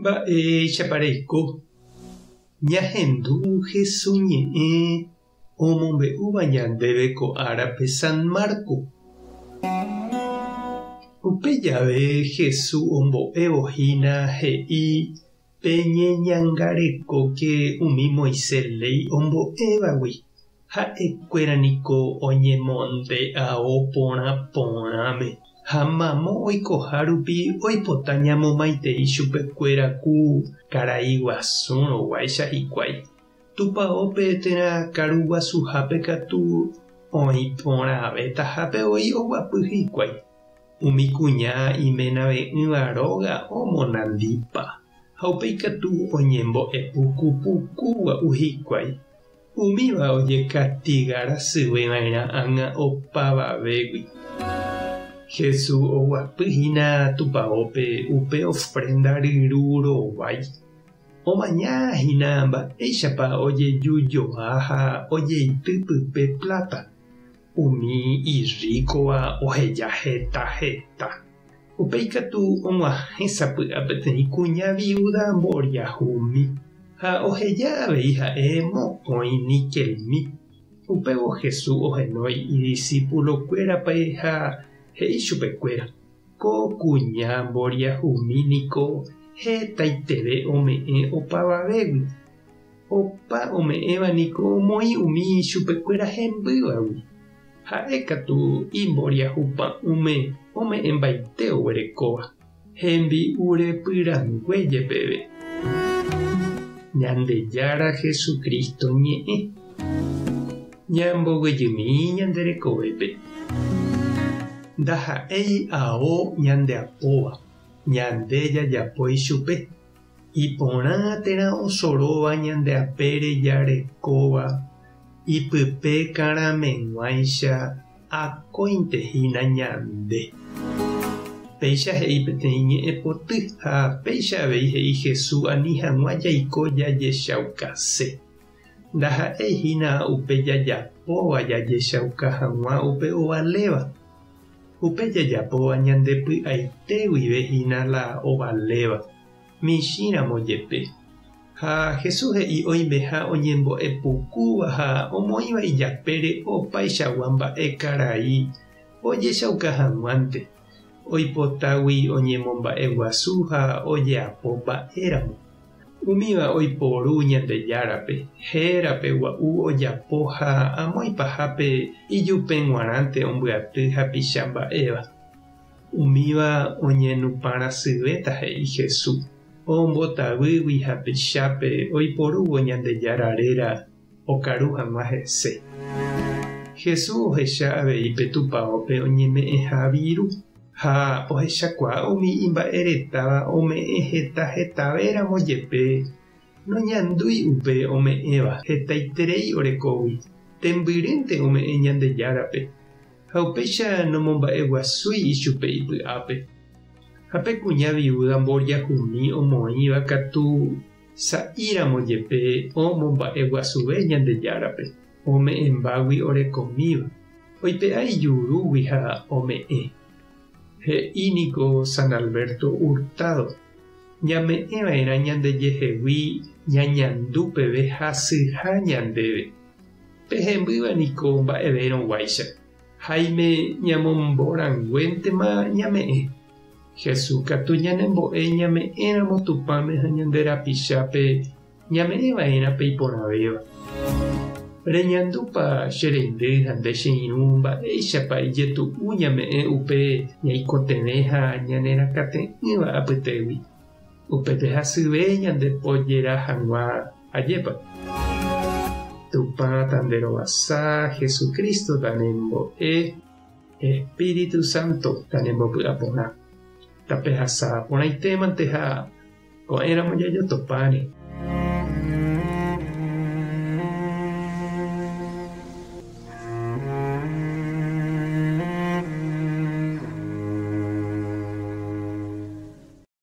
Chapareiko ñahendu Jesús ñe'ẽ omombe'úva ñandéve ko árape San Marco. Upe jave Jesús ombo'evohína he'i pe ñeñangarekoke umi Moisés ley ombo'evagui ha'ekuéraniko oñemonde'avo porãme ha mamo oikoha rupi oipota ñamomaitei chupekuéra ku karai guasúrõguáicha hikuái tupãópe térã karuguasuhápe katu oĩ porãve tahápe oi oguapy hikuái umi kuña imenave'ỹva róga omonandípa ha upéi katu oñembo'epukupukugua'u hikuái umíva ojekatigára syveva'erã ág̃a opavavégui. Jesús oguapýhína tupãópe upe ofrenda ryru rovái. Omañahína mba'éichapa ojejujoa ha ojeity pype plata. Umi irríkova oheja heta. Upéi katu og̃uahẽsapy'a peteĩ kuña viuda mboriahumi ha oheja avei ha'e mokõi nikelmi. Upévo Jesús ohenói idiscípulokuérape ha he'i chupekuéra ko kuña mboriahumíniko hetaiteve ome'ẽ opavavégui. Opa ome'ẽvaniko moĩ umi chupekuéra hembývagui. Ha'e katu imboriahupa'ũme ome'ẽmbaite oguerekóva hembi'urepyranguéjepeve. Ñandejára Jesucristo ñe'ẽ ñamboguejymi ñanderekovépe. Ndaha'éi ao ñandeapóva ñande jajapói chupe iporã térã osoróva ñandeapére jarekóva ipype karãmeg̃uáicha akóintehína ñande. Péicha he'i peteĩ ñe'ẽpoty ha péicha avei he'i Jesús ani hag̃ua jaiko jajecháukase. Ndaha'éihína upe jajapóva jajecháuka hag̃ua upe ovaléva. Upe jajapóva ñandepy'aiteguivehína la ovaléva michĩramo jepe. Ha Jesús he'i oime ha oñembo'epukúva ha omoĩva ijapére opaichagua mba'e karai ojechauka hag̃uánte. Oipotágui oñemomba'eguasu ha ojeapo mba'éramo. Umíva oiporu Ñandejárape, hérape gua'u ojapo ha amóipahápe ijupe g̃uarãnte ombyaty hapicha mba'éva. Umíva oñenupãrasyvéta he'i Jesús. Ombotavýgui hapichápe oiporúvo Ñandejára réra okaru hag̃ua hese. Jesús ohecha avei pe tupãópe oñeme'ẽha viru ha ohechakuaa umi imba'eretáva ome'ẽ hetavéramo jepe noñandúi upe ome'ẽva hetaiterei orekógui tembyrýnte ome'ẽ Ñandejárape ha upéicha nomomba'eguasúi ichupe ipy'ápe. Ha pe kuña viuda mboriahumi omoĩva katu sa'íramo jepe omomba'eguasuve Ñandejárape ome'ẽmbágui orekomíva oipe'a ijurúgui ha ome'ẽ. He'íniko San Alberto Hurtado ñame'ẽva'erã ñandejehegui ñañandúpeve hasyha ñandéve. Pehembývaniko mba'everõguáicha. Haime ñamomboranguéntema ñame'ẽ. Jesús katu ñanembo'e ñame'ẽramo tupãme ha ñanderapichápe ñame'ẽva'erã pe iporãvéva. Reñandúpa che reindy ha nde che irũ mba'éichapa ijetu'u ñame'ẽ upe ñaikotevẽ ha ñanerakate'ỹva apytégui. Upépe hasyve ñandepojéra hag̃ua ajépa. Tupã tanderovasa Jesucristo tanembo'e Espíritu Santo tanembopy'aporã. Tape hasã porãitémante ha ko'ẽramo jajotopáre.